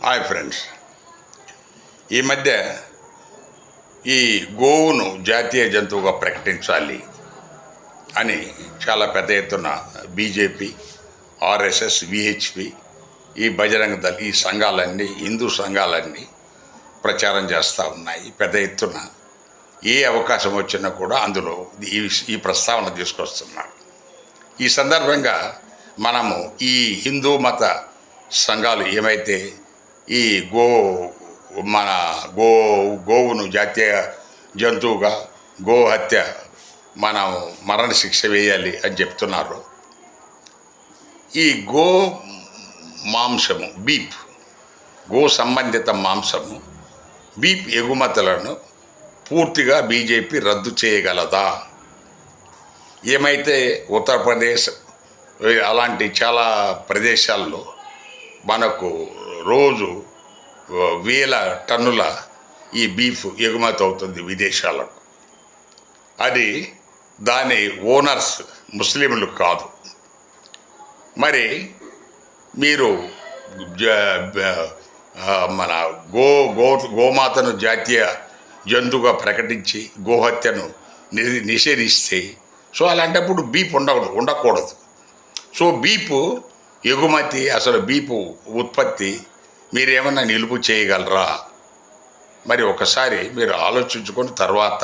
Hi friends, ఈ మధ్య ఈ గోవును జాతీయ జంతువుగా ప్రకటించాలి అని చాలా పెద్ద ఎత్తున బీజేపీ, ఆర్ఎస్ఎస్, విహెచ్పి, ఈ బజరంగ దళ్, ఈ సంఘాలన్నీ, హిందూ సంఘాలన్నీ ప్రచారం చేస్తూ ఉన్నాయి. పెద్ద ఎత్తున ఏ అవకాశం వచ్చినా కూడా అందులో ఈ ప్రస్తావన తీసుకొస్తున్నారు. ఈ సందర్భంగా మనము ఈ హిందూ మత సంఘాలు ఏమైతే ఈ గోవును జాతీయ జంతువుగా గోహత్య మనం మరణశిక్ష వేయాలి అని చెప్తున్నారు. ఈ గో మాంసము, బీఫ్, గో సంబంధిత మాంసము, బీఫ్ ఎగుమతులను పూర్తిగా బీజేపీ రద్దు చేయగలదా? ఏమైతే ఉత్తరప్రదేశ్ అలాంటి చాలా ప్రదేశాల్లో మనకు రోజు వేల టన్నుల ఈ బీఫ్ ఎగుమతి అవుతుంది విదేశాలకు. అది దాని ఓనర్స్ ముస్లింలు కాదు. మరి మీరు మన గోమాతను జాతీయ జంతువుగా ప్రకటించి గోహత్యను నిషేధిస్తే, సో అలాంటప్పుడు బీఫ్ ఉండకూడదు. సో బీఫ్ ఎగుమతి, అసలు బీఫ్ ఉత్పత్తి మీరేమన్నా నిలుపు చేయగలరా? మరి ఒకసారి మీరు ఆలోచించుకొని తర్వాత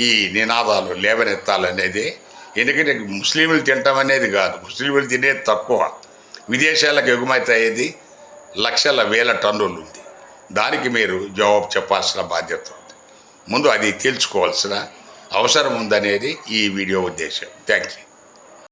ఈ నినాదాలు లేవనెత్తాలనేది. ఎందుకంటే ముస్లింలు తింటామనేది కాదు, ముస్లింలు తినేది తక్కువ, విదేశాలకు ఎగుమతి అయ్యేది లక్షల వేల టన్నులు ఉంది. దానికి మీరు జవాబు చెప్పాల్సిన బాధ్యత ఉంది. ముందు అది తెలుసుకోవాల్సిన అవసరం ఉందనేది ఈ వీడియో ఉద్దేశం. Thank you.